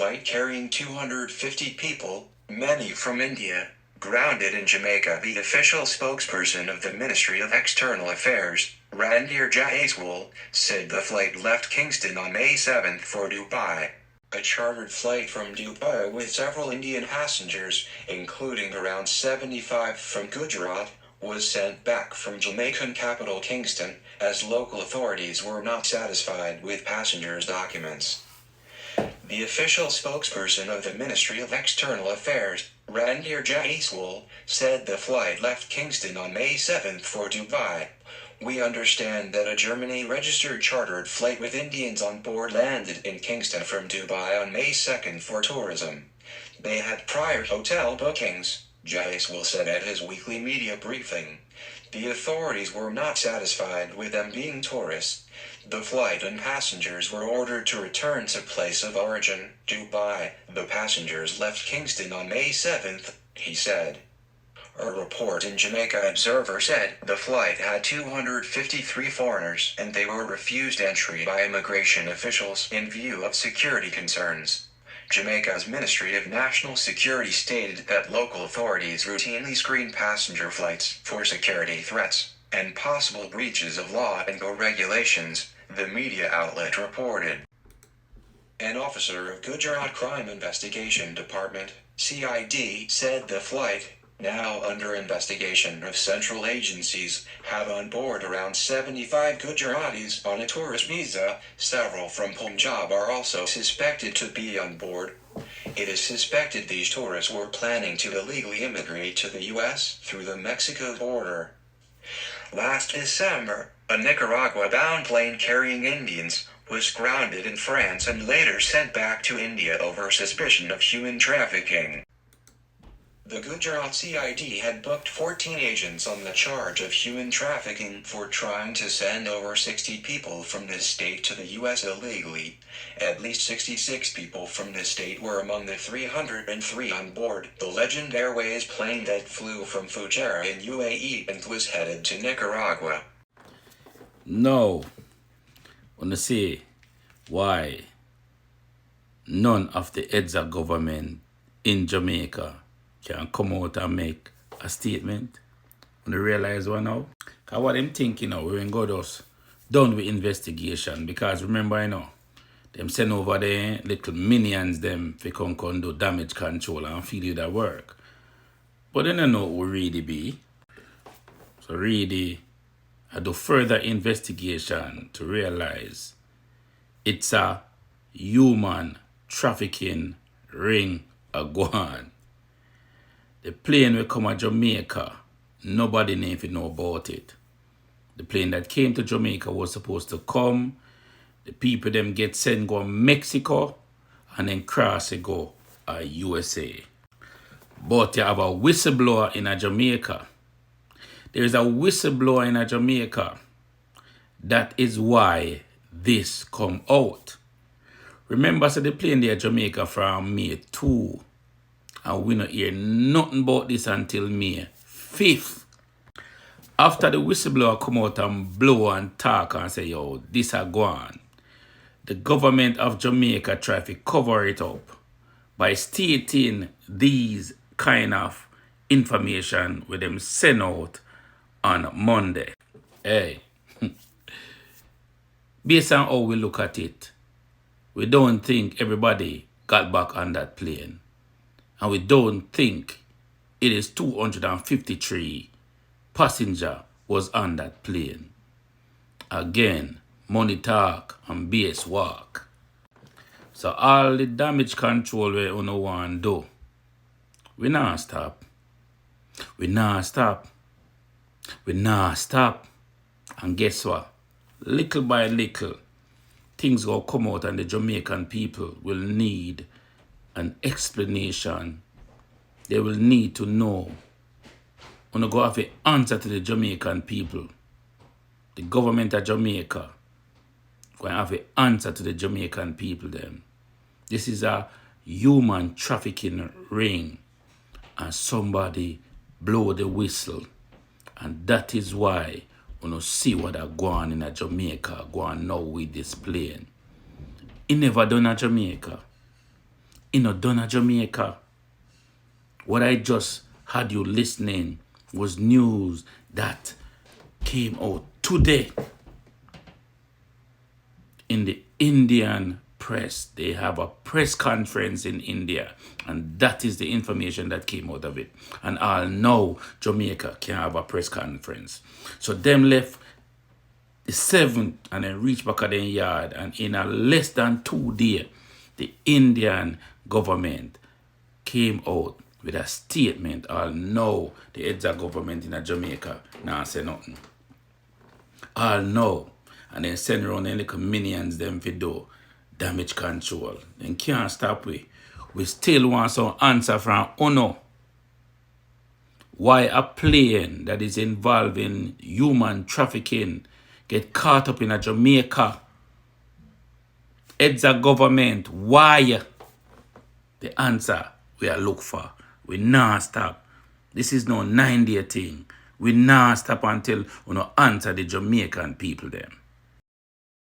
flight carrying 250 people, many from India, grounded in Jamaica. The official spokesperson of the Ministry of External Affairs, Randir Jaiswal, said the flight left Kingston on May 7 for Dubai. A chartered flight from Dubai with several Indian passengers, including around 75 from Gujarat, was sent back from Jamaican capital Kingston, as local authorities were not satisfied with passengers' documents. The official spokesperson of the Ministry of External Affairs, Randir Jaiswal, said the flight left Kingston on May 7 for Dubai. We understand that a Germany-registered chartered flight with Indians on board landed in Kingston from Dubai on May 2 for tourism. They had prior hotel bookings, Jaiswal said at his weekly media briefing. The authorities were not satisfied with them being tourists. The flight and passengers were ordered to return to place of origin, Dubai. The passengers left Kingston on May 7th, he said. A report in Jamaica Observer said the flight had 253 foreigners and they were refused entry by immigration officials in view of security concerns. Jamaica's Ministry of National Security stated that local authorities routinely screen passenger flights for security threats and possible breaches of law and or regulations, the media outlet reported. An officer of Gujarat Crime Investigation Department, CID, said the flight, now under investigation of central agencies, had on board around 75 Gujaratis on a tourist visa. Several from Punjab are also suspected to be on board. It is suspected these tourists were planning to illegally immigrate to the U.S. through the Mexico border. Last December, a Nicaragua-bound plane carrying Indians was grounded in France and later sent back to India over suspicion of human trafficking. The Gujarat CID had booked 14 agents on the charge of human trafficking for trying to send over 60 people from this state to the U.S. illegally. At least 66 people from this state were among the 303 on board the Legend Airways plane that flew from Fujairah in UAE and was headed to Nicaragua. Now, I want to say why none of the heads of government in Jamaica can come out and make a statement. When they realize one now. Because what I'm thinking now, we're going to go just done with investigation. Because remember, them send over the little minions them to come do damage control and feel you that work. But then I know what will really be. So really, I do further investigation to realize it's a human trafficking ring a go-on. The plane will come to Jamaica, nobody know about it. The plane that came to Jamaica was supposed to come, the people them get sent go Mexico, and then cross and go USA. But you have a whistleblower in Jamaica. There is a whistleblower in Jamaica. That is why this come out. Remember, so the plane there Jamaica from May 2. And we not hear nothing about this until May 5th. After the whistleblower come out and blow and talk and say, yo, this a gone. The government of Jamaica try to cover it up by stating these kind of information with them sent out on Monday. Hey, based on how we look at it, we don't think everybody got back on that plane. And we don't think it is 253 passenger was on that plane. Again, money talk and base walk. So all the damage control we don't want to do, we not stop. We not stop. We not stop. And guess what? Little by little, things will come out and the Jamaican people will need an explanation. They will need to know. When go have an answer to the Jamaican people. The government of Jamaica going to have an answer to the Jamaican people them. This is a human trafficking ring. And somebody blow the whistle. And that is why when you see what are going in Jamaica, go on now with this plane. It never done in Jamaica. in a done Jamaica. What I just had you listening was news that came out today in the Indian press. They have a press conference in India, and that is the information that came out of it. And I'll know Jamaica can have a press conference. So them left the 7th and then reach back at the yard, and in a less than 2 days, the Indian government came out with a statement. I'll know the heads of government in Jamaica now say nothing. I'll know. And then send around the little minions them for do damage control. Then can't stop we. We still want some answer from UNO. Why a plane that is involved in human trafficking get caught up in Jamaica? Heads of government, why? The answer we are look for. We not stop. This is no 9-day thing. We not stop until we answer the Jamaican people them.